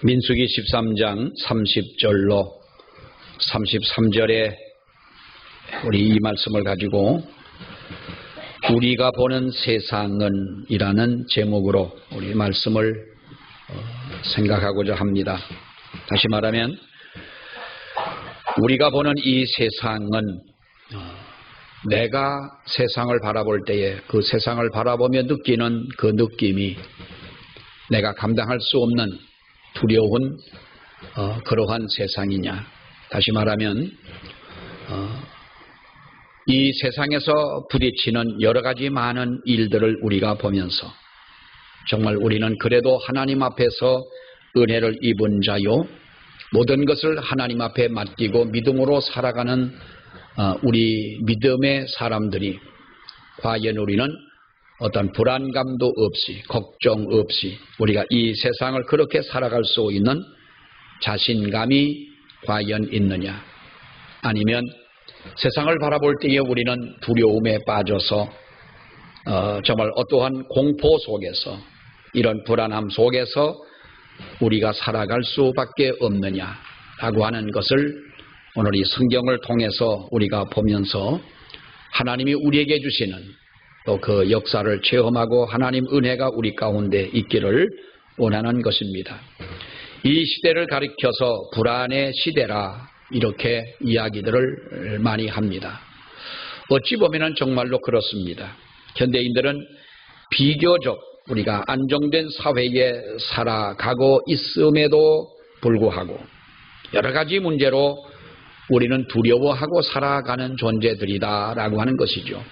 민수기 13장 30절로 33절에 우리 이 말씀을 가지고 우리가 보는 세상은 이라는 제목으로 우리 말씀을 생각하고자 합니다. 다시 말하면 우리가 보는 이 세상은 내가 세상을 바라볼 때에 그 세상을 바라보며 느끼는 그 느낌이 내가 감당할 수 없는 두려운 그러한 세상이냐. 다시 말하면 이 세상에서 부딪히는 여러 가지 많은 일들을 우리가 보면서 정말 우리는 그래도 하나님 앞에서 은혜를 입은 자요, 모든 것을 하나님 앞에 맡기고 믿음으로 살아가는 우리 믿음의 사람들이 과연 우리는 어떤 불안감도 없이 걱정 없이 우리가 이 세상을 그렇게 살아갈 수 있는 자신감이 과연 있느냐, 아니면 세상을 바라볼 때에 우리는 두려움에 빠져서 정말 어떠한 공포 속에서 이런 불안함 속에서 우리가 살아갈 수밖에 없느냐라고 하는 것을 오늘 이 성경을 통해서 우리가 보면서 하나님이 우리에게 주시는 또 그 역사를 체험하고 하나님 은혜가 우리 가운데 있기를 원하는 것입니다. 이 시대를 가리켜서 불안의 시대라 이렇게 이야기들을 많이 합니다. 어찌 보면 정말로 그렇습니다. 현대인들은 비교적 우리가 안정된 사회에 살아가고 있음에도 불구하고 여러 가지 문제로 우리는 두려워하고 살아가는 존재들이다라고 하는 것이죠.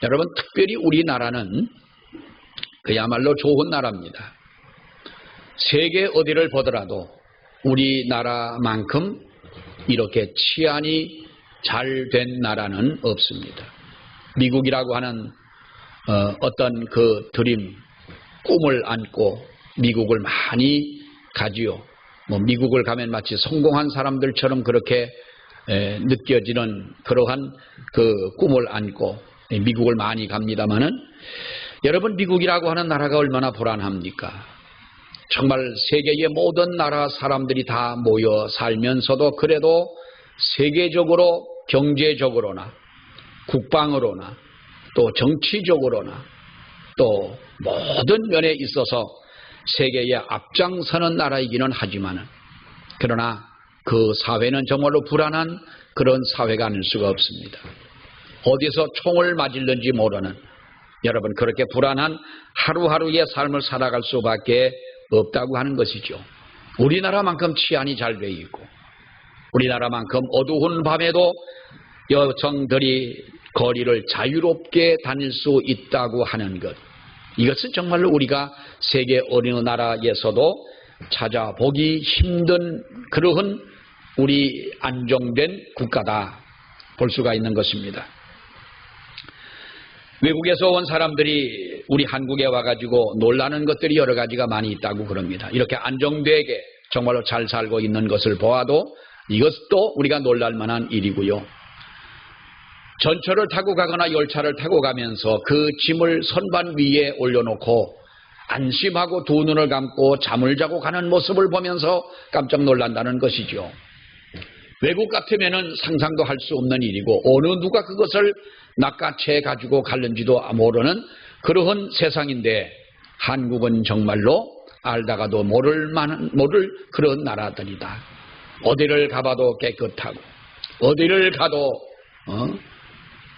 여러분, 특별히 우리나라는 그야말로 좋은 나라입니다. 세계 어디를 보더라도 우리나라만큼 이렇게 치안이 잘 된 나라는 없습니다. 미국이라고 하는 어떤 그 드림, 꿈을 안고 미국을 많이 가지요. 미국을 가면 마치 성공한 사람들처럼 그렇게 느껴지는 그러한 그 꿈을 안고 미국을 많이 갑니다마는, 여러분, 미국이라고 하는 나라가 얼마나 불안합니까? 정말 세계의 모든 나라 사람들이 다 모여 살면서도 그래도 세계적으로 경제적으로나 국방으로나 또 정치적으로나 또 모든 면에 있어서 세계에 앞장서는 나라이기는 하지만, 그러나 그 사회는 정말로 불안한 그런 사회가 아닐 수가 없습니다. 어디서 총을 맞을는지 모르는, 여러분, 그렇게 불안한 하루하루의 삶을 살아갈 수밖에 없다고 하는 것이죠. 우리나라만큼 치안이 잘 돼 있고 우리나라만큼 어두운 밤에도 여성들이 거리를 자유롭게 다닐 수 있다고 하는 것, 이것은 정말로 우리가 세계 어느 나라에서도 찾아보기 힘든 그러한 우리 안정된 국가다 볼 수가 있는 것입니다. 외국에서 온 사람들이 우리 한국에 와가지고 놀라는 것들이 여러 가지가 많이 있다고 그럽니다. 이렇게 안정되게 정말로 잘 살고 있는 것을 보아도 이것도 우리가 놀랄 만한 일이고요. 전철을 타고 가거나 열차를 타고 가면서 그 짐을 선반 위에 올려놓고 안심하고 두 눈을 감고 잠을 자고 가는 모습을 보면서 깜짝 놀란다는 것이죠. 외국 같으면은 상상도 할 수 없는 일이고 어느 누가 그것을 낚아채 가지고 갔는지도 모르는 그러한 세상인데, 한국은 정말로 알다가도 모를 그런 나라들이다. 어디를 가봐도 깨끗하고 어디를 가도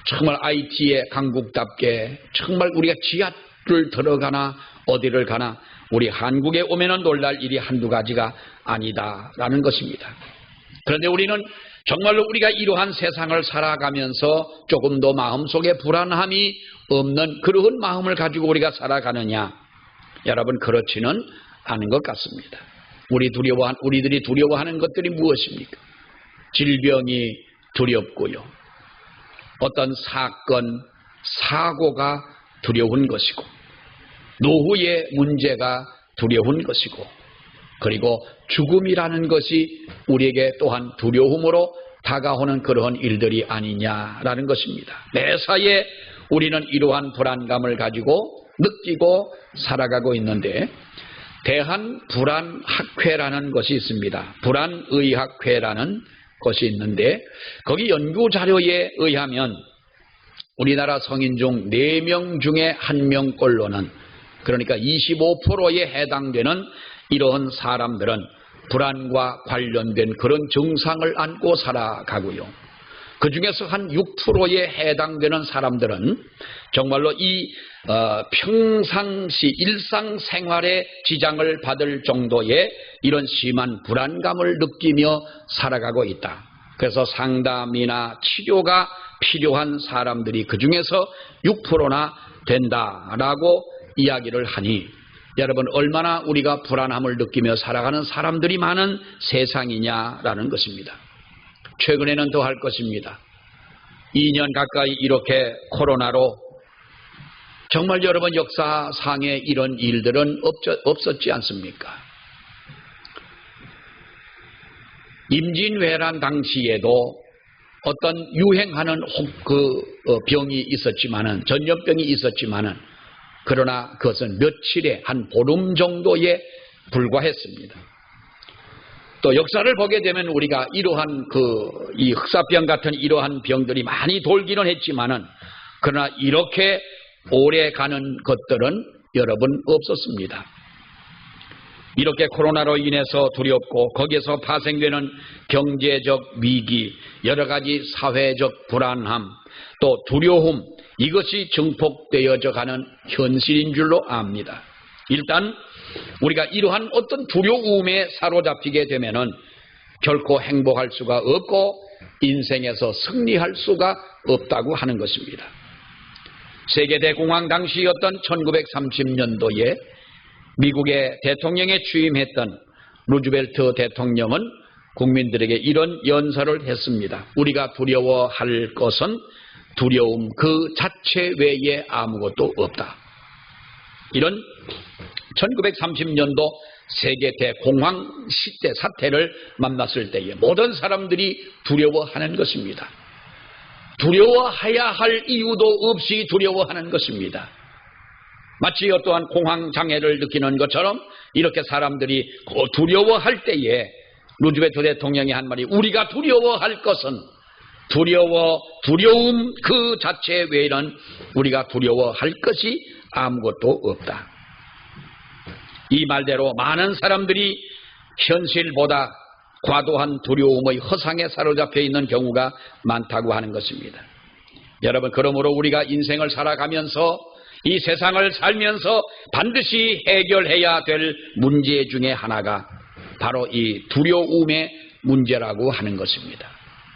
정말 IT의 강국답게 정말 우리가 지하를 들어가나 어디를 가나 우리 한국에 오면은 놀랄 일이 한두 가지가 아니다라는 것입니다. 그런데 우리는 정말로 우리가 이러한 세상을 살아가면서 조금 더 마음속에 불안함이 없는 그러한 마음을 가지고 우리가 살아가느냐? 여러분, 그렇지는 않은 것 같습니다. 우리들이 두려워하는 것들이 무엇입니까? 질병이 두렵고요. 어떤 사건, 사고가 두려운 것이고, 노후의 문제가 두려운 것이고, 그리고 죽음이라는 것이 우리에게 또한 두려움으로 다가오는 그러한 일들이 아니냐라는 것입니다. 매사에 우리는 이러한 불안감을 가지고 느끼고 살아가고 있는데, 대한불안학회라는 것이 있습니다. 불안의학회라는 것이 있는데 거기 연구 자료에 의하면 우리나라 성인 중 4명 중에 1명꼴로는, 그러니까 25%에 해당되는 이러한 사람들은 불안과 관련된 그런 증상을 안고 살아가고요. 그 중에서 한 6%에 해당되는 사람들은 정말로 이 평상시 일상생활에 지장을 받을 정도의 이런 심한 불안감을 느끼며 살아가고 있다. 그래서 상담이나 치료가 필요한 사람들이 그 중에서 6%나 된다라고 이야기를 하니 여러분 얼마나 우리가 불안함을 느끼며 살아가는 사람들이 많은 세상이냐라는 것입니다. 최근에는 더 할 것입니다. 2년 가까이 이렇게 코로나로 정말 여러분 역사상에 이런 일들은 없었지 않습니까? 임진왜란 당시에도 어떤 유행하는 병이 있었지만은, 전염병이 있었지만은, 그러나 그것은 며칠에 한 보름 정도에 불과했습니다. 또 역사를 보게 되면 우리가 이러한 이 흑사병 같은 이러한 병들이 많이 돌기는 했지만은, 그러나 이렇게 오래 가는 것들은 여러분 없었습니다. 이렇게 코로나로 인해서 두렵고 거기에서 파생되는 경제적 위기, 여러 가지 사회적 불안함, 또 두려움, 이것이 증폭되어져 가는 현실인 줄로 압니다. 일단 우리가 이러한 어떤 두려움에 사로잡히게 되면은 결코 행복할 수가 없고 인생에서 승리할 수가 없다고 하는 것입니다. 세계대공황 당시였던 1930년도에 미국의 대통령에 취임했던 루즈벨트 대통령은 국민들에게 이런 연설을 했습니다. 우리가 두려워할 것은 두려움 그 자체 외에 아무것도 없다. 이런 1930년도 세계 대공황 시대 사태를 만났을 때에 모든 사람들이 두려워하는 것입니다. 두려워해야 할 이유도 없이 두려워하는 것입니다. 마치 어떠한 공황장애를 느끼는 것처럼 이렇게 사람들이 두려워할 때에 루즈벨트 대통령이 한 말이, 우리가 두려워할 것은 두려움 그 자체 외에는 우리가 두려워할 것이 아무것도 없다. 이 말대로 많은 사람들이 현실보다 과도한 두려움의 허상에 사로잡혀 있는 경우가 많다고 하는 것입니다. 여러분, 그러므로 우리가 인생을 살아가면서 이 세상을 살면서 반드시 해결해야 될 문제 중에 하나가 바로 이 두려움의 문제라고 하는 것입니다.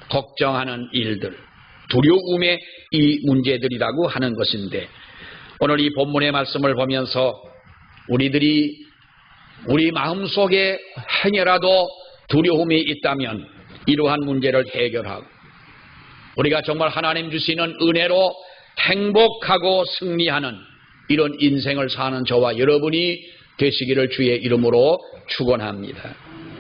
걱정하는 일들, 두려움의 이 문제들이라고 하는 것인데, 오늘 이 본문의 말씀을 보면서 우리 마음속에 행여라도 두려움이 있다면 이러한 문제를 해결하고 우리가 정말 하나님 주시는 은혜로 행복하고 승리하는 이런 인생을 사는 저와 여러분이 되시기를 주의 이름으로 축원합니다.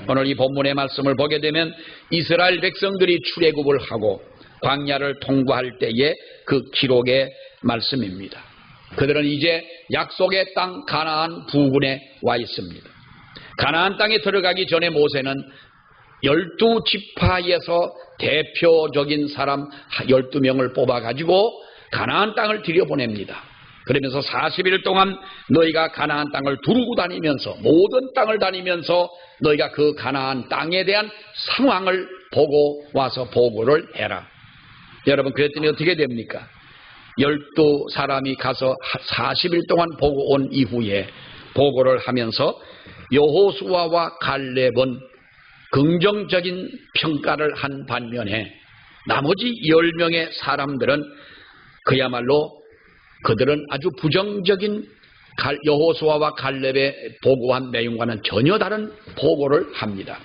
오늘 이 본문의 말씀을 보게 되면 이스라엘 백성들이 출애굽을 하고 광야를 통과할 때의 그 기록의 말씀입니다. 그들은 이제 약속의 땅 가나안 부근에 와 있습니다. 가나안 땅에 들어가기 전에 모세는 12지파에서 대표적인 사람 12명을 뽑아가지고 가나안 땅을 들여보냅니다. 그러면서 40일 동안 너희가 가나안 땅을 두르고 다니면서, 모든 땅을 다니면서 너희가 그 가나안 땅에 대한 상황을 보고 와서 보고를 해라. 여러분, 그랬더니 어떻게 됩니까? 12사람이 가서 40일 동안 보고 온 이후에 보고를 하면서 여호수아와 갈렙은 긍정적인 평가를 한 반면에 나머지 10명의 사람들은 그야말로 그들은 아주 부정적인 여호수아와 갈렙의 보고한 내용과는 전혀 다른 보고를 합니다.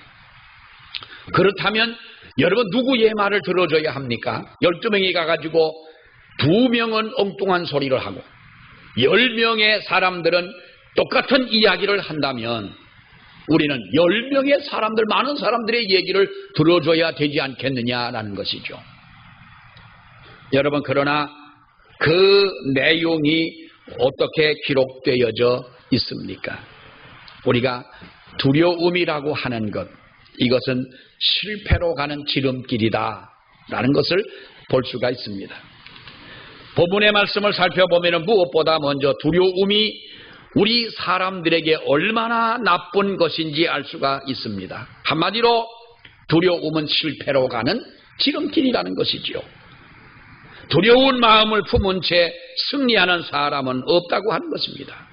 그렇다면 여러분, 누구의 말을 들어줘야 합니까? 12명이 가가지고 2명은 엉뚱한 소리를 하고 10명의 사람들은 똑같은 이야기를 한다면 우리는 10명의 사람들, 많은 사람들의 얘기를 들어줘야 되지 않겠느냐라는 것이죠. 여러분, 그러나 그 내용이 어떻게 기록되어져 있습니까? 우리가 두려움이라고 하는 것, 이것은 실패로 가는 지름길이다 라는 것을 볼 수가 있습니다. 본문의 말씀을 살펴보면 무엇보다 먼저 두려움이 우리 사람들에게 얼마나 나쁜 것인지 알 수가 있습니다. 한마디로 두려움은 실패로 가는 지름길이라는 것이지요. 두려운 마음을 품은 채 승리하는 사람은 없다고 하는 것입니다.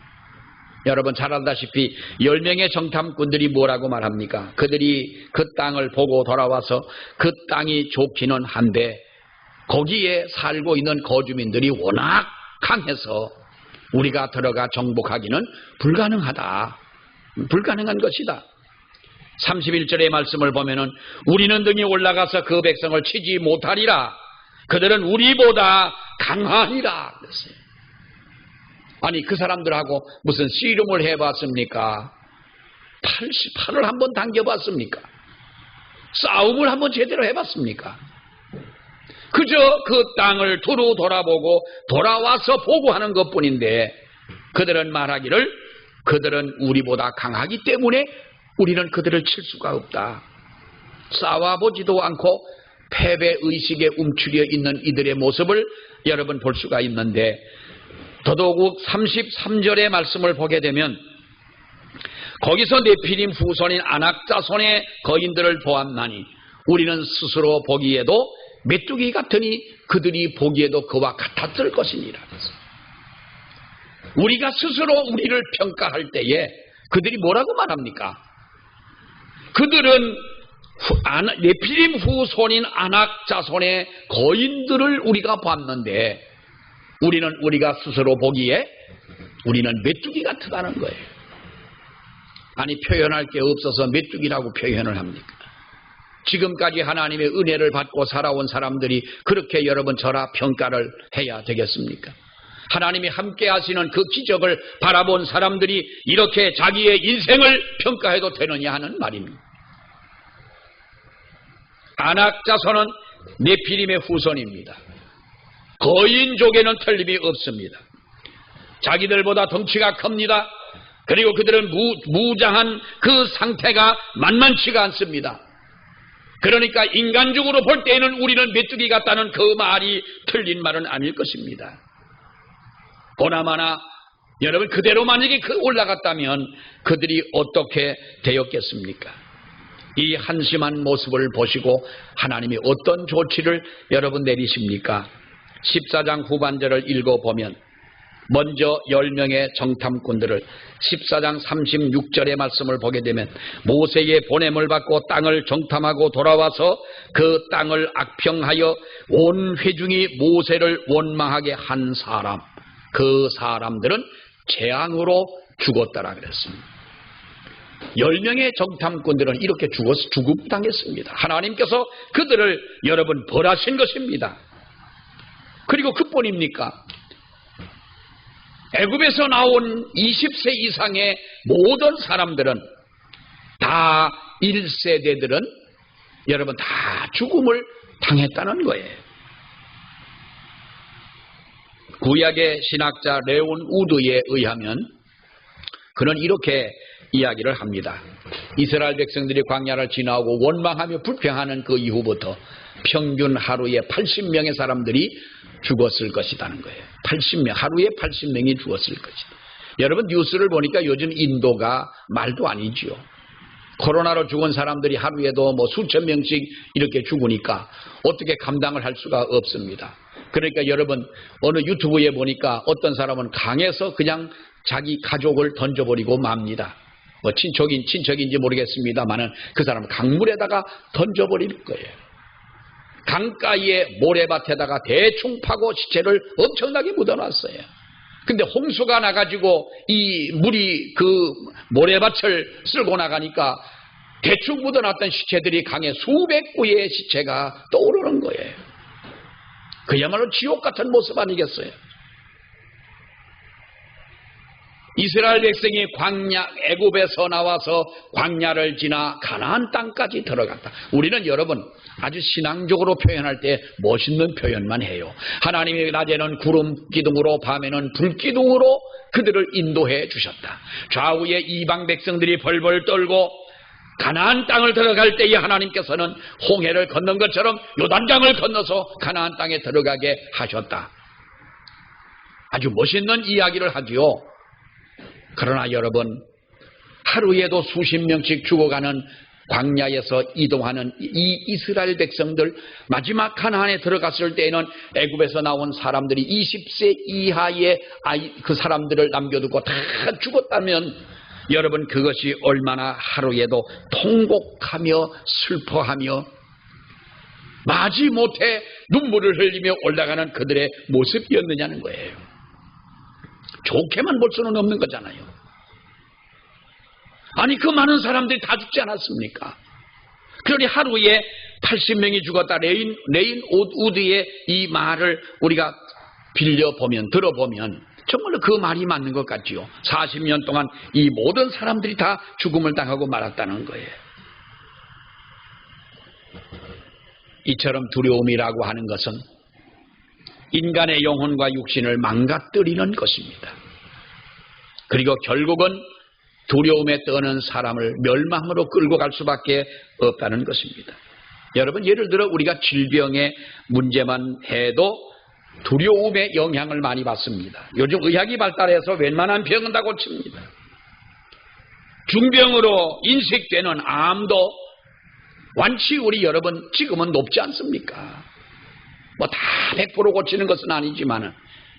여러분 잘 알다시피 10명의 정탐꾼들이 뭐라고 말합니까? 그들이 그 땅을 보고 돌아와서 그 땅이 좋기는 한데 거기에 살고 있는 거주민들이 워낙 강해서 우리가 들어가 정복하기는 불가능하다. 불가능한 것이다. 31절의 말씀을 보면은 우리는 등이 올라가서 그 백성을 치지 못하리라. 그들은 우리보다 강하니라 그랬어요. 아니 그 사람들하고 무슨 씨름을 해봤습니까? 88을 한번 당겨봤습니까? 싸움을 한번 제대로 해봤습니까? 그저 그 땅을 두루 돌아보고 돌아와서 보고하는 것뿐인데 그들은 말하기를 그들은 우리보다 강하기 때문에 우리는 그들을 칠 수가 없다. 싸워보지도 않고 패배의식에 움츠려 있는 이들의 모습을 여러분 볼 수가 있는데 더더욱 33절의 말씀을 보게 되면 거기서 네피림 후손인 아낙 자손의 거인들을 보았나니 우리는 스스로 보기에도 메뚜기 같으니 그들이 보기에도 그와 같았을 것이니라. 우리가 스스로 우리를 평가할 때에 그들이 뭐라고 말합니까? 그들은 네피림 후손인 아낙 자손의 거인들을 우리가 봤는데 우리가 스스로 보기에 우리는 메뚜기 같다는 거예요. 아니 표현할 게 없어서 메뚜기라고 표현을 합니까? 지금까지 하나님의 은혜를 받고 살아온 사람들이 그렇게 여러분 저라 평가를 해야 되겠습니까? 하나님이 함께 하시는 그 기적을 바라본 사람들이 이렇게 자기의 인생을 평가해도 되느냐 하는 말입니다. 아낙 자손은 네피림의 후손입니다. 거인족에는 틀림이 없습니다. 자기들보다 덩치가 큽니다. 그리고 그들은 무장한 그 상태가 만만치가 않습니다. 그러니까 인간적으로 볼 때에는 우리는 메뚜기 같다는 그 말이 틀린 말은 아닐 것입니다. 보나마나 여러분 그대로 만약에 올라갔다면 그들이 어떻게 되었겠습니까? 이 한심한 모습을 보시고 하나님이 어떤 조치를 여러분 내리십니까? 14장 후반절을 읽어보면 먼저 10명의 정탐꾼들을 14장 36절의 말씀을 보게 되면 모세의 보냄을 받고 땅을 정탐하고 돌아와서 그 땅을 악평하여 온 회중이 모세를 원망하게 한 사람, 그 사람들은 재앙으로 죽었다라 그랬습니다. 10명의 정탐꾼들은 이렇게 죽음당했습니다. 하나님께서 그들을 여러분 벌하신 것입니다. 그리고 그뿐입니까? 애굽에서 나온 20세 이상의 모든 사람들은 다 1세대들은 여러분 다 죽음을 당했다는 거예요. 구약의 신학자 레온 우드에 의하면 그는 이렇게 이야기를 합니다. 이스라엘 백성들이 광야를 지나오고 원망하며 불평하는 그 이후부터 평균 하루에 80명의 사람들이 죽었을 것이라는 거예요. 80명, 하루에 80명이 죽었을 것이다. 여러분 뉴스를 보니까 요즘 인도가 말도 아니지요. 코로나로 죽은 사람들이 하루에도 뭐 수천 명씩 이렇게 죽으니까 어떻게 감당을 할 수가 없습니다. 그러니까 여러분 어느 유튜브에 보니까 어떤 사람은 강에서 그냥 자기 가족을 던져버리고 맙니다. 뭐 친척인지 모르겠습니다만은 그 사람은 강물에다가 던져버릴 거예요. 강가에 모래밭에다가 대충 파고 시체를 엄청나게 묻어놨어요. 근데 홍수가 나가지고 이 물이 그 모래밭을 쓸고 나가니까 대충 묻어놨던 시체들이 강에 수백 구의 시체가 떠오르는 거예요. 그야말로 지옥 같은 모습 아니겠어요? 이스라엘 백성이 애굽에서 나와서 광야를 지나 가나안 땅까지 들어갔다. 우리는 여러분 아주 신앙적으로 표현할 때 멋있는 표현만 해요. 하나님이 낮에는 구름 기둥으로 밤에는 불 기둥으로 그들을 인도해 주셨다. 좌우에 이방 백성들이 벌벌 떨고 가나안 땅을 들어갈 때에 하나님께서는 홍해를 건넌 것처럼 요단강을 건너서 가나안 땅에 들어가게 하셨다. 아주 멋있는 이야기를 하지요. 그러나 여러분, 하루에도 수십 명씩 죽어가는 광야에서 이동하는 이 이스라엘 백성들, 마지막 가나안에 들어갔을 때에는 애굽에서 나온 사람들이 20세 이하의 그 사람들을 남겨두고 다 죽었다면 여러분, 그것이 얼마나 하루에도 통곡하며 슬퍼하며 마지못해 눈물을 흘리며 올라가는 그들의 모습이었느냐는 거예요. 좋게만 볼 수는 없는 거잖아요. 아니, 그 많은 사람들이 다 죽지 않았습니까? 그러니 하루에 80명이 죽었다. 레인 우드의 이 말을 우리가 빌려보면, 들어보면 정말로 그 말이 맞는 것 같지요. 40년 동안 이 모든 사람들이 다 죽음을 당하고 말았다는 거예요. 이처럼 두려움이라고 하는 것은 인간의 영혼과 육신을 망가뜨리는 것입니다. 그리고 결국은 두려움에 떠는 사람을 멸망으로 끌고 갈 수밖에 없다는 것입니다. 여러분, 예를 들어 우리가 질병의 문제만 해도 두려움의 영향을 많이 받습니다. 요즘 의학이 발달해서 웬만한 병은 다 고칩니다. 중병으로 인식되는 암도 완치율이 여러분 지금은 높지 않습니까? 뭐 다 100% 고치는 것은 아니지만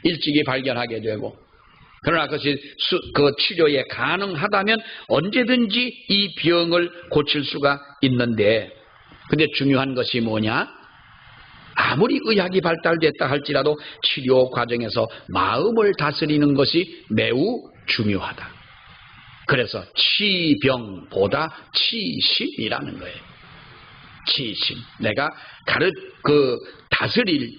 일찍이 발견하게 되고, 그러나 그것이 그 치료에 가능하다면 언제든지 이 병을 고칠 수가 있는데, 근데 중요한 것이 뭐냐? 아무리 의학이 발달됐다 할지라도 치료 과정에서 마음을 다스리는 것이 매우 중요하다. 그래서 치병보다 치심이라는 거예요. 치심. 내가 다스릴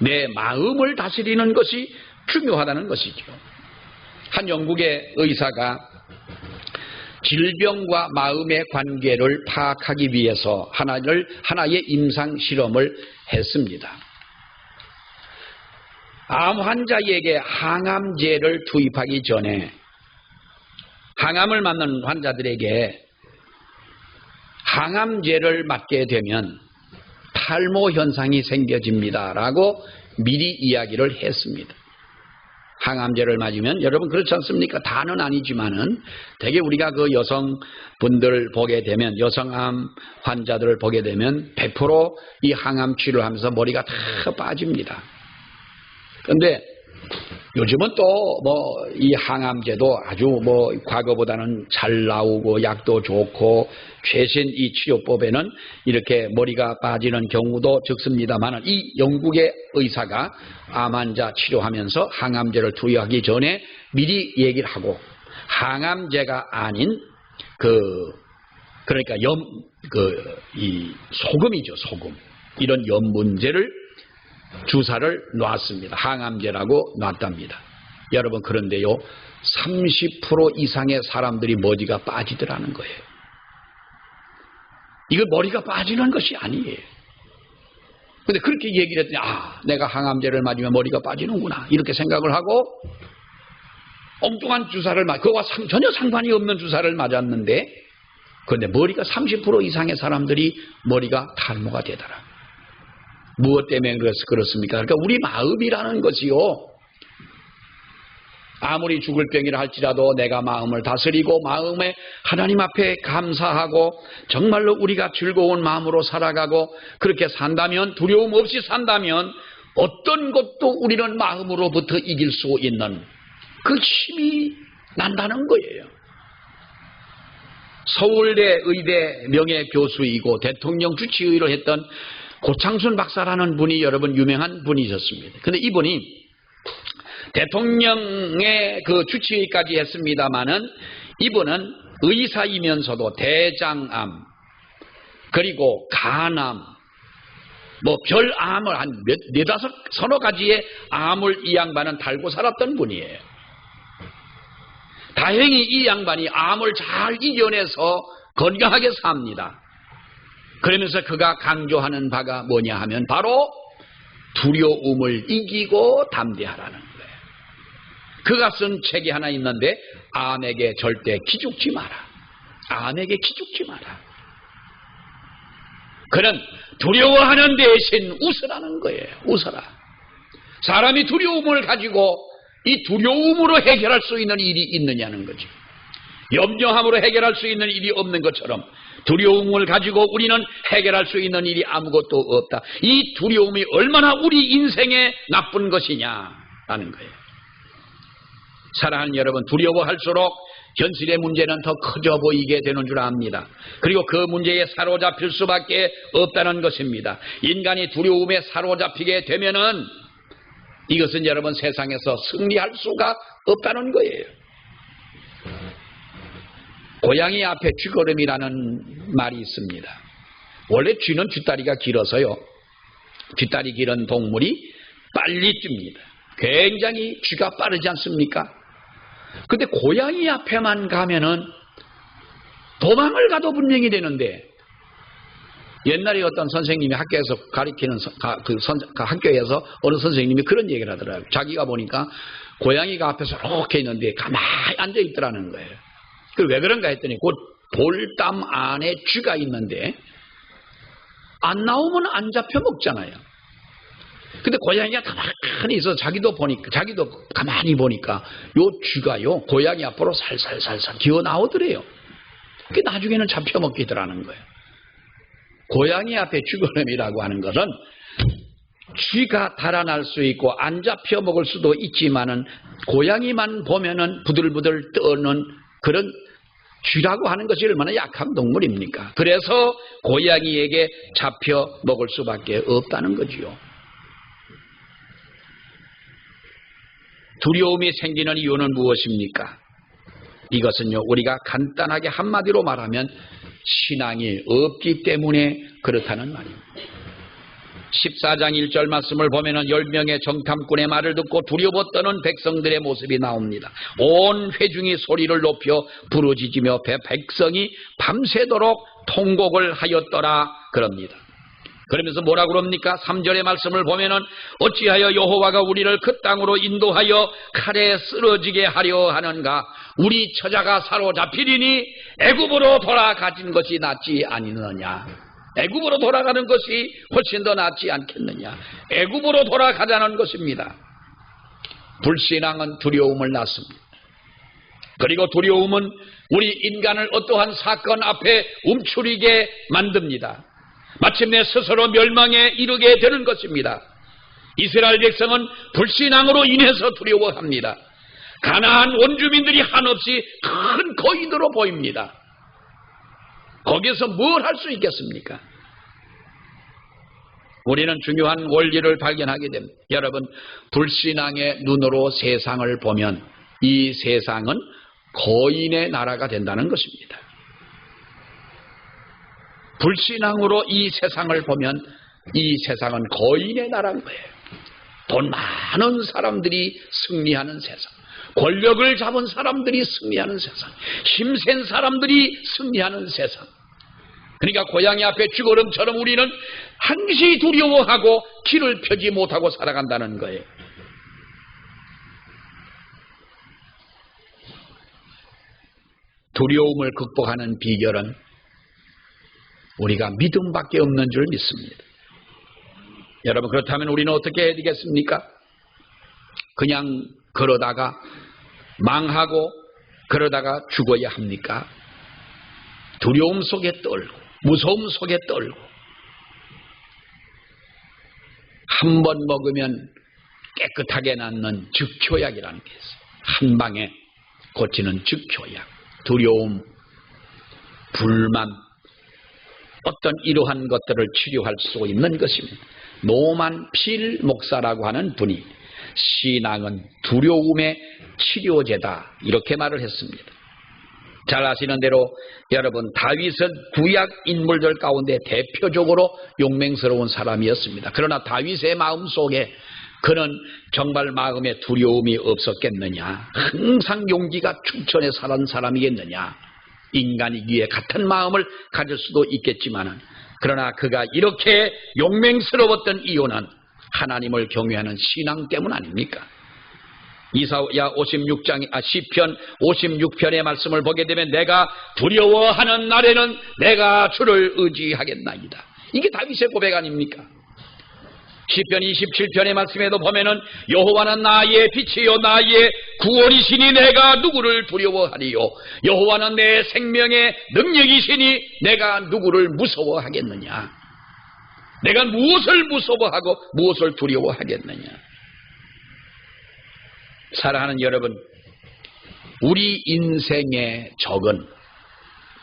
내 마음을 다스리는 것이 중요하다는 것이죠. 한 영국의 의사가 질병과 마음의 관계를 파악하기 위해서 하나의 임상 실험을 했습니다. 암 환자에게 항암제를 투입하기 전에 항암을 맞는 환자들에게 항암제를 맞게 되면 탈모 현상이 생겨집니다라고 미리 이야기를 했습니다. 항암제를 맞으면 여러분 그렇지 않습니까? 다는 아니지만은 되게 우리가 그 여성분들 보게 되면, 여성암 환자들을 보게 되면 100% 이 항암 치료를 하면서 머리가 다 빠집니다. 그런데 요즘은 또 이 항암제도 아주 과거보다는 잘 나오고 약도 좋고 최신 이 치료법에는 이렇게 머리가 빠지는 경우도 적습니다만, 이 영국의 의사가 암 환자 치료하면서 항암제를 투여하기 전에 미리 얘기를 하고, 항암제가 아닌 그러니까 이 소금이죠, 소금. 이런 염분제를 주사를 놨습니다. 항암제라고 놨답니다. 여러분, 그런데요, 30% 이상의 사람들이 머리가 빠지더라는 거예요. 이거 머리가 빠지는 것이 아니에요. 근데 그렇게 얘기를 했더니, 내가 항암제를 맞으면 머리가 빠지는구나, 이렇게 생각을 하고 엉뚱한 주사를 그거와 전혀 상관이 없는 주사를 맞았는데, 그런데 머리가 30% 이상의 사람들이 머리가 탈모가 되더라. 무엇 때문에 그렇습니까? 그러니까 우리 마음이라는 것이요, 아무리 죽을 병이라 할지라도 내가 마음을 다스리고 마음에 하나님 앞에 감사하고 정말로 우리가 즐거운 마음으로 살아가고 그렇게 산다면, 두려움 없이 산다면 어떤 것도 우리는 마음으로부터 이길 수 있는 그 힘이 난다는 거예요. 서울대 의대 명예교수이고 대통령 주치의를 했던 고창순 박사라는 분이 여러분 유명한 분이셨습니다. 그런데 이분이 대통령의 그 주치의까지 했습니다마는 이분은 의사이면서도 대장암, 그리고 간암, 별암을 한 네다섯 서너 가지의 암을 이 양반은 달고 살았던 분이에요. 다행히 이 양반이 암을 잘 이겨내서 건강하게 삽니다. 그러면서 그가 강조하는 바가 뭐냐 하면 바로 두려움을 이기고 담대하라는 거예요. 그가 쓴 책이 하나 있는데 암에게 절대 기죽지 마라. 암에게 기죽지 마라. 그는 두려워하는 대신 웃으라는 거예요. 웃어라. 사람이 두려움을 가지고 이 두려움으로 해결할 수 있는 일이 있느냐는 거죠. 염려함으로 해결할 수 있는 일이 없는 것처럼 두려움을 가지고 우리는 해결할 수 있는 일이 아무것도 없다. 이 두려움이 얼마나 우리 인생에 나쁜 것이냐라는 거예요. 사랑하는 여러분, 두려워할수록 현실의 문제는 더 커져 보이게 되는 줄 압니다. 그리고 그 문제에 사로잡힐 수밖에 없다는 것입니다. 인간이 두려움에 사로잡히게 되면은 이것은 여러분 세상에서 승리할 수가 없다는 거예요. 고양이 앞에 쥐걸음이라는 말이 있습니다. 원래 쥐는 뒷다리가 길어서요. 뒷다리 길은 동물이 빨리 뜁니다. 굉장히 쥐가 빠르지 않습니까? 근데 고양이 앞에만 가면은 도망을 가도 분명히 되는데, 옛날에 어떤 선생님이 학교에서 가르치는 학교에서 어느 선생님이 그런 얘기를 하더라고요. 자기가 보니까 고양이가 앞에서 이렇게 있는데 가만히 앉아 있더라는 거예요. 왜 그런가 했더니 그 돌담 안에 쥐가 있는데 안 나오면 안 잡혀 먹잖아요. 근데 고양이가 가만히 있어서 자기도 가만히 보니까 요 쥐가요 고양이 앞으로 살살살살 기어 나오더래요. 그게 나중에는 잡혀 먹기더라는 거예요. 고양이 앞에 쥐걸음이라고 하는 것은 쥐가 달아날 수 있고 안 잡혀 먹을 수도 있지만은 고양이만 보면은 부들부들 떠는 그런 쥐라고 하는 것이 얼마나 약한 동물입니까? 그래서 고양이에게 잡혀 먹을 수밖에 없다는 거지요. 두려움이 생기는 이유는 무엇입니까? 이것은요, 우리가 간단하게 한마디로 말하면 신앙이 없기 때문에 그렇다는 말입니다. 14장 1절 말씀을 보면은 10명의 정탐꾼의 말을 듣고 두려워 떠는 백성들의 모습이 나옵니다. 온 회중이 소리를 높여 부르짖으며 백성이 밤새도록 통곡을 하였더라 그럽니다. 그러면서 뭐라 그럽니까? 3절의 말씀을 보면은 어찌하여 여호와가 우리를 그 땅으로 인도하여 칼에 쓰러지게 하려 하는가? 우리 처자가 사로잡히리니 애굽으로 돌아가진 것이 낫지 아니느냐? 애굽으로 돌아가는 것이 훨씬 더 낫지 않겠느냐? 애굽으로 돌아가자는 것입니다. 불신앙은 두려움을 낳습니다. 그리고 두려움은 우리 인간을 어떠한 사건 앞에 움츠리게 만듭니다. 마침내 스스로 멸망에 이르게 되는 것입니다. 이스라엘 백성은 불신앙으로 인해서 두려워합니다. 가나안 원주민들이 한없이 큰 거인으로 보입니다. 거기에서 뭘 할 수 있겠습니까? 우리는 중요한 원리를 발견하게 됩니다. 여러분, 불신앙의 눈으로 세상을 보면 이 세상은 거인의 나라가 된다는 것입니다. 불신앙으로 이 세상을 보면 이 세상은 거인의 나라인 거예요. 돈 많은 사람들이 승리하는 세상, 권력을 잡은 사람들이 승리하는 세상, 힘센 사람들이 승리하는 세상. 그러니까 고양이 앞에 쥐걸음처럼 우리는 항시 두려워하고 길을 펴지 못하고 살아간다는 거예요. 두려움을 극복하는 비결은 우리가 믿음밖에 없는 줄 믿습니다. 여러분, 그렇다면 우리는 어떻게 해야 되겠습니까? 그냥 그러다가 망하고 그러다가 죽어야 합니까? 두려움 속에 떨고 무서움 속에 떨고 한 번 먹으면 깨끗하게 낫는 즉효약이라는 게 있어요. 한 방에 고치는 즉효약. 두려움, 불만, 어떤 이러한 것들을 치료할 수 있는 것입니다. 노만 필 목사라고 하는 분이 신앙은 두려움의 치료제다 이렇게 말을 했습니다. 잘 아시는 대로 여러분, 다윗은 구약 인물들 가운데 대표적으로 용맹스러운 사람이었습니다. 그러나 다윗의 마음속에 그는 정말 마음에 두려움이 없었겠느냐? 항상 용기가 충천에 살은 사람이겠느냐? 인간이기에 같은 마음을 가질 수도 있겠지만은, 그러나 그가 이렇게 용맹스러웠던 이유는 하나님을 경외하는 신앙 때문 아닙니까? 이사야 시편 56편의 말씀을 보게 되면 내가 두려워하는 날에는 내가 주를 의지하겠나이다. 이게 다윗의 고백 아닙니까? 시편 27편의 말씀에도 보면은 여호와는 나의 빛이요 나의 구원이시니 내가 누구를 두려워하리요. 여호와는 내 생명의 능력이시니 내가 누구를 무서워하겠느냐. 내가 무엇을 무서워하고 무엇을 두려워하겠느냐. 사랑하는 여러분, 우리 인생의 적은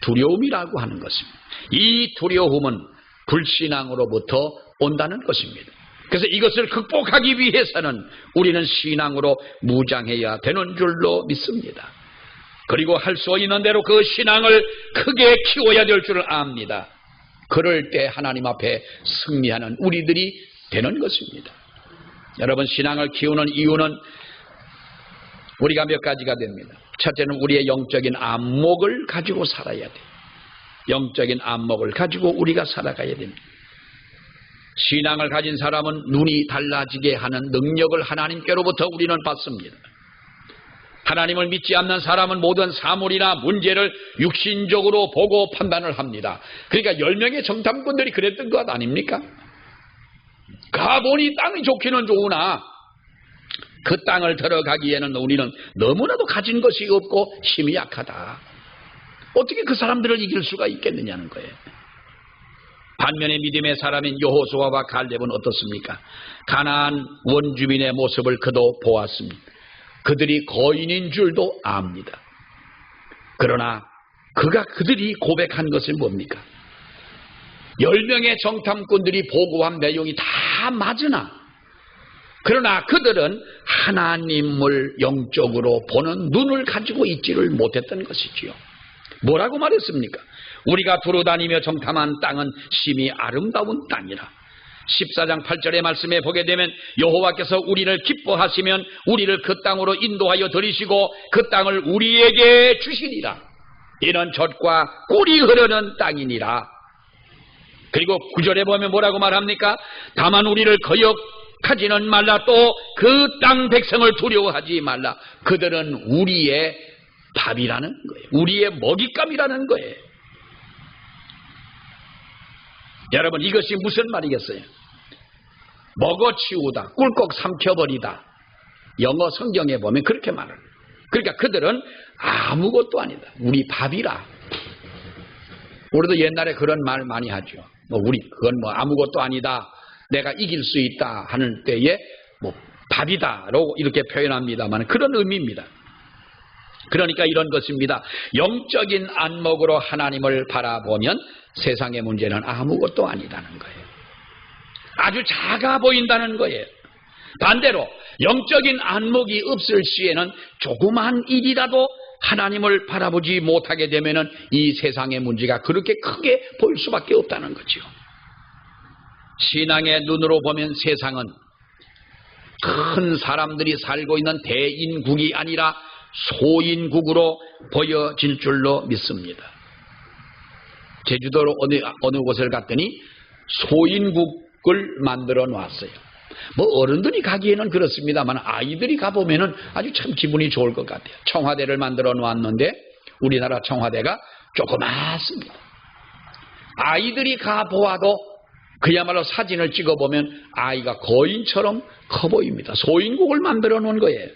두려움이라고 하는 것입니다. 이 두려움은 불신앙으로부터 온다는 것입니다. 그래서 이것을 극복하기 위해서는 우리는 신앙으로 무장해야 되는 줄로 믿습니다. 그리고 할 수 있는 대로 그 신앙을 크게 키워야 될 줄을 압니다. 그럴 때 하나님 앞에 승리하는 우리들이 되는 것입니다. 여러분, 신앙을 키우는 이유는 우리가 몇 가지가 됩니다. 첫째는 우리의 영적인 안목을 가지고 살아야 돼요. 영적인 안목을 가지고 우리가 살아가야 됩니다. 신앙을 가진 사람은 눈이 달라지게 하는 능력을 하나님께로부터 우리는 받습니다. 하나님을 믿지 않는 사람은 모든 사물이나 문제를 육신적으로 보고 판단을 합니다. 그러니까 10명의 정탐꾼들이 그랬던 것 아닙니까? 가보니 땅이 좋기는 좋으나 그 땅을 들어가기에는 우리는 너무나도 가진 것이 없고 힘이 약하다. 어떻게 그 사람들을 이길 수가 있겠느냐는 거예요. 반면에 믿음의 사람인 여호수아와 갈렙은 어떻습니까? 가나안 원주민의 모습을 그도 보았습니다. 그들이 거인인 줄도 압니다. 그러나 그들이 고백한 것은 뭡니까? 10명의 정탐꾼들이 보고한 내용이 다 맞으나, 그러나 그들은 하나님을 영적으로 보는 눈을 가지고 있지를 못했던 것이지요. 뭐라고 말했습니까? 우리가 두루다니며 정탐한 땅은 심히 아름다운 땅이라. 14장 8절의 말씀에 보게 되면 여호와께서 우리를 기뻐하시면 우리를 그 땅으로 인도하여 들이시고 그 땅을 우리에게 주시리라. 이는 젖과 꿀이 흐르는 땅이니라. 그리고 9절에 보면 뭐라고 말합니까? 다만 우리를 거역하지는 말라. 또 그 땅 백성을 두려워하지 말라. 그들은 우리의 밥이라는 거예요. 우리의 먹잇감이라는 거예요. 여러분, 이것이 무슨 말이겠어요? 먹어치우다, 꿀꺽 삼켜버리다. 영어 성경에 보면 그렇게 말을. 그러니까 그들은 아무것도 아니다. 우리 밥이라. 우리도 옛날에 그런 말 많이 하죠. 그건 아무것도 아니다. 내가 이길 수 있다 하는 때에 밥이다라고 이렇게 표현합니다만 그런 의미입니다. 그러니까 이런 것입니다. 영적인 안목으로 하나님을 바라보면 세상의 문제는 아무것도 아니다는 거예요. 아주 작아 보인다는 거예요. 반대로 영적인 안목이 없을 시에는 조그만 일이라도 하나님을 바라보지 못하게 되면은 이 세상의 문제가 그렇게 크게 보일 수밖에 없다는 거죠. 신앙의 눈으로 보면 세상은 큰 사람들이 살고 있는 대인국이 아니라 소인국으로 보여질 줄로 믿습니다. 제주도로 어느 곳을 갔더니 소인국을 만들어 놨어요. 어른들이 가기에는 그렇습니다만 아이들이 가보면은 아주 참 기분이 좋을 것 같아요. 청와대를 만들어 놨는데 우리나라 청와대가 조그맣습니다. 아이들이 가보아도 그야말로 사진을 찍어보면 아이가 거인처럼 커 보입니다. 소인국을 만들어 놓은 거예요.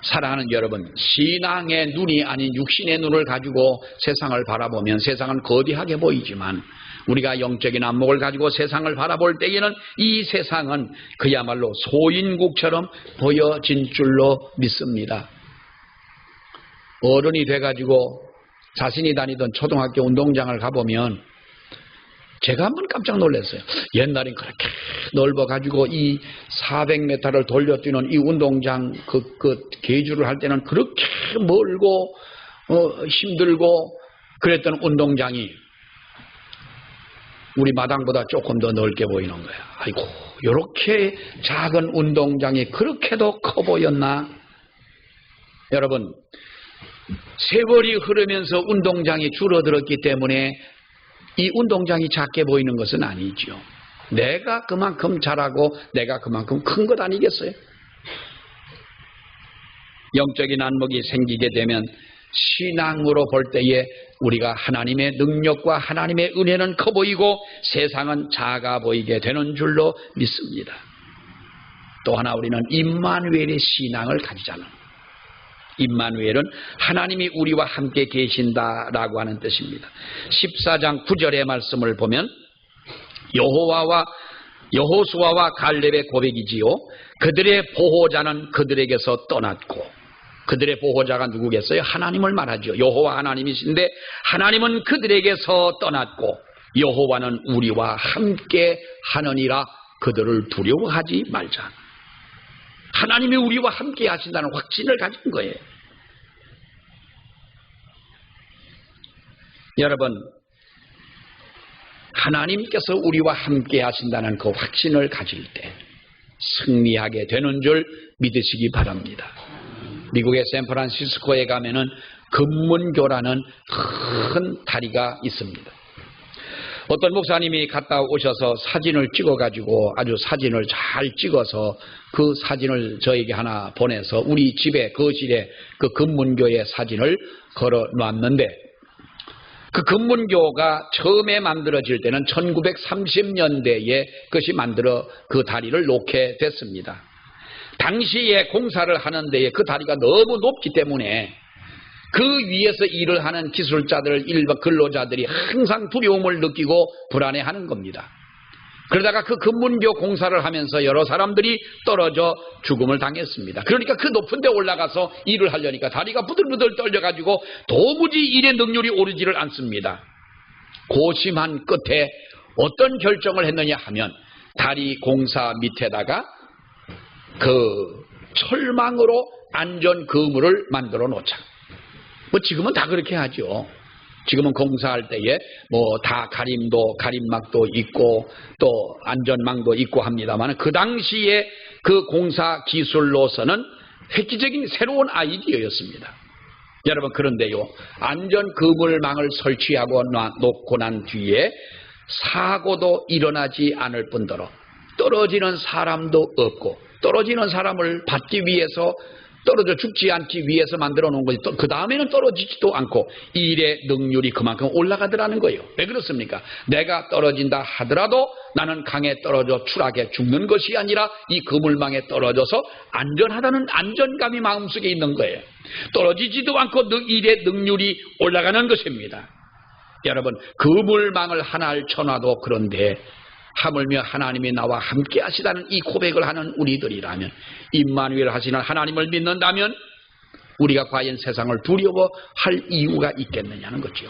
사랑하는 여러분, 신앙의 눈이 아닌 육신의 눈을 가지고 세상을 바라보면 세상은 거대하게 보이지만 우리가 영적인 안목을 가지고 세상을 바라볼 때에는 이 세상은 그야말로 소인국처럼 보여진 줄로 믿습니다. 어른이 돼가지고 자신이 다니던 초등학교 운동장을 가보면 제가 한번 깜짝 놀랐어요. 옛날엔 그렇게 넓어가지고 이 400m를 돌려뛰는 이 운동장 그 계주를 할 때는 그렇게 멀고 힘들고 그랬던 운동장이 우리 마당보다 조금 더 넓게 보이는 거야. 아이고, 이렇게 작은 운동장이 그렇게도 커 보였나? 여러분, 세월이 흐르면서 운동장이 줄어들었기 때문에 이 운동장이 작게 보이는 것은 아니죠. 내가 그만큼 자라고 내가 그만큼 큰 것 아니겠어요? 영적인 안목이 생기게 되면 신앙으로 볼 때에 우리가 하나님의 능력과 하나님의 은혜는 커 보이고 세상은 작아 보이게 되는 줄로 믿습니다. 또 하나 우리는 임마누엘의 신앙을 가지자는, 임마누엘은 하나님이 우리와 함께 계신다라고 하는 뜻입니다. 14장 9절의 말씀을 보면 여호수아와 갈렙의 고백이지요. 그들의 보호자는 그들에게서 떠났고, 그들의 보호자가 누구겠어요? 하나님을 말하죠. 여호와 하나님이신데 하나님은 그들에게서 떠났고 여호와는 우리와 함께 하느니라. 그들을 두려워하지 말자. 하나님이 우리와 함께 하신다는 확신을 가진 거예요. 여러분, 하나님께서 우리와 함께 하신다는 그 확신을 가질 때 승리하게 되는 줄 믿으시기 바랍니다. 미국의 샌프란시스코에 가면은 금문교라는 큰 다리가 있습니다. 어떤 목사님이 갔다 오셔서 사진을 찍어가지고 아주 사진을 잘 찍어서 그 사진을 저에게 하나 보내서 우리 집에 거실에 그 금문교의 사진을 걸어 놨는데, 그 금문교가 처음에 만들어질 때는 1930년대에 그것이 만들어 그 다리를 놓게 됐습니다. 당시에 공사를 하는 데에 그 다리가 너무 높기 때문에 그 위에서 일을 하는 기술자들, 일반 근로자들이 항상 두려움을 느끼고 불안해하는 겁니다. 그러다가 그 금문교 공사를 하면서 여러 사람들이 떨어져 죽음을 당했습니다. 그러니까 그 높은 데 올라가서 일을 하려니까 다리가 부들부들 떨려가지고 도무지 일의 능률이 오르지를 않습니다. 고심한 끝에 어떤 결정을 했느냐 하면 다리 공사 밑에다가 그 철망으로 안전 그물을 만들어 놓자. 뭐 지금은 다 그렇게 하죠. 지금은 공사할 때에 뭐 다 가림막도 있고 또 안전망도 있고 합니다만, 그 당시에 그 공사 기술로서는 획기적인 새로운 아이디어였습니다. 여러분, 그런데요, 안전 그물망을 설치하고 놓고 난 뒤에 사고도 일어나지 않을 뿐더러 떨어지는 사람도 없고, 떨어지는 사람을 받기 위해서, 떨어져 죽지 않기 위해서 만들어 놓은 거지, 그 다음에는 떨어지지도 않고 일의 능률이 그만큼 올라가더라는 거예요. 왜 그렇습니까? 내가 떨어진다 하더라도 나는 강에 떨어져 추락해 죽는 것이 아니라 이 그물망에 떨어져서 안전하다는 안전감이 마음속에 있는 거예요. 떨어지지도 않고 일의 능률이 올라가는 것입니다. 여러분, 그물망을 하나를 쳐놔도 그런데 하물며 하나님이 나와 함께 하시다는 이 고백을 하는 우리들이라면, 임마누엘 하시는 하나님을 믿는다면 우리가 과연 세상을 두려워할 이유가 있겠느냐는 거죠.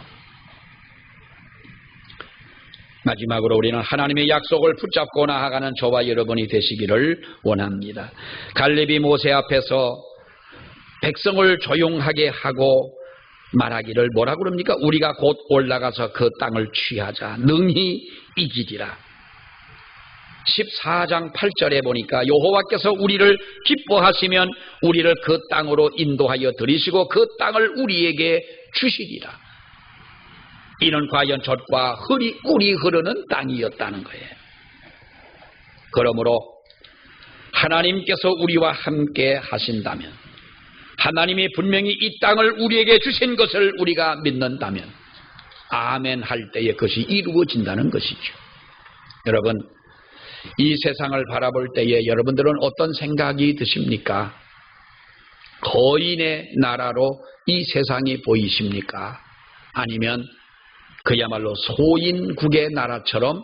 마지막으로 우리는 하나님의 약속을 붙잡고 나아가는 저와 여러분이 되시기를 원합니다. 갈렙이 모세 앞에서 백성을 조용하게 하고 말하기를 뭐라 그럽니까? 우리가 곧 올라가서 그 땅을 취하자. 능히 이기리라. 14장 8절에 보니까 여호와께서 우리를 기뻐하시면 우리를 그 땅으로 인도하여 들이시고 그 땅을 우리에게 주시리라. 이는 과연 젖과 꿀이 흐르는 땅이었다는 거예요. 그러므로 하나님께서 우리와 함께 하신다면, 하나님이 분명히 이 땅을 우리에게 주신 것을 우리가 믿는다면 아멘 할 때에 그것이 이루어진다는 것이죠. 여러분, 이 세상을 바라볼 때에 여러분들은 어떤 생각이 드십니까? 거인의 나라로 이 세상이 보이십니까? 아니면 그야말로 소인국의 나라처럼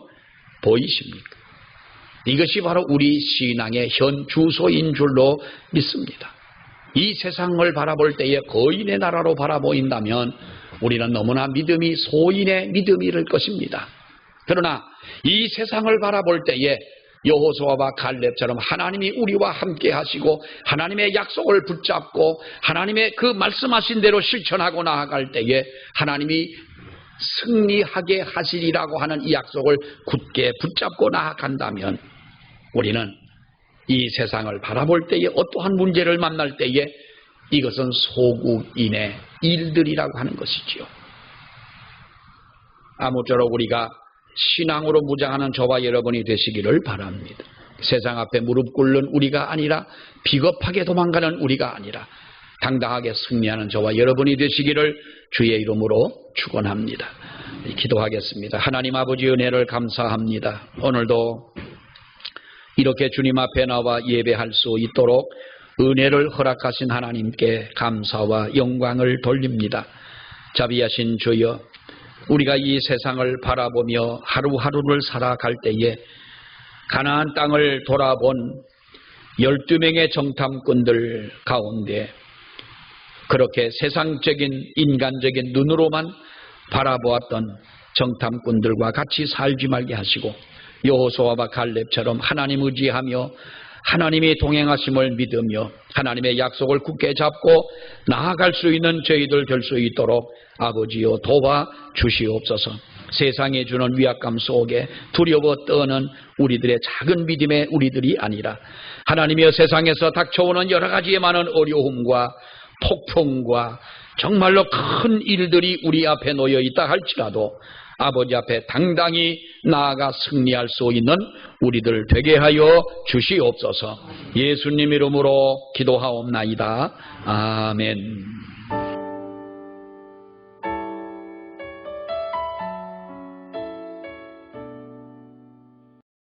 보이십니까? 이것이 바로 우리 신앙의 현 주소인 줄로 믿습니다. 이 세상을 바라볼 때에 거인의 나라로 바라보인다면 우리는 너무나 믿음이 소인의 믿음일 것입니다. 그러나 이 세상을 바라볼 때에 여호수아와 갈렙처럼 하나님이 우리와 함께 하시고 하나님의 약속을 붙잡고 하나님의 그 말씀하신 대로 실천하고 나아갈 때에 하나님이 승리하게 하시리라고 하는 이 약속을 굳게 붙잡고 나아간다면 우리는 이 세상을 바라볼 때에 어떠한 문제를 만날 때에 이것은 소국인의 일들이라고 하는 것이지요. 아무쪼록 우리가 신앙으로 무장하는 저와 여러분이 되시기를 바랍니다. 세상 앞에 무릎 꿇는 우리가 아니라 비겁하게 도망가는 우리가 아니라 당당하게 승리하는 저와 여러분이 되시기를 주의 이름으로 축원합니다. 기도하겠습니다. 하나님 아버지 은혜를 감사합니다. 오늘도 이렇게 주님 앞에 나와 예배할 수 있도록 은혜를 허락하신 하나님께 감사와 영광을 돌립니다. 자비하신 주여, 우리가 이 세상을 바라보며 하루하루를 살아갈 때에 가나안 땅을 돌아본 12명의 정탐꾼들 가운데 그렇게 세상적인 인간적인 눈으로만 바라보았던 정탐꾼들과 같이 살지 말게 하시고 여호수아와 갈렙처럼 하나님 의지하며 하나님이 동행하심을 믿으며 하나님의 약속을 굳게 잡고 나아갈 수 있는 저희들 될 수 있도록 아버지여 도와 주시옵소서. 세상에 주는 위압감 속에 두려워 떠는 우리들의 작은 믿음의 우리들이 아니라 하나님의 세상에서 닥쳐오는 여러 가지의 많은 어려움과 폭풍과 정말로 큰 일들이 우리 앞에 놓여 있다 할지라도 아버지 앞에 당당히 나아가 승리할 수 있는 우리들 되게 하여 주시옵소서. 예수님 이름으로 기도하옵나이다. 아멘.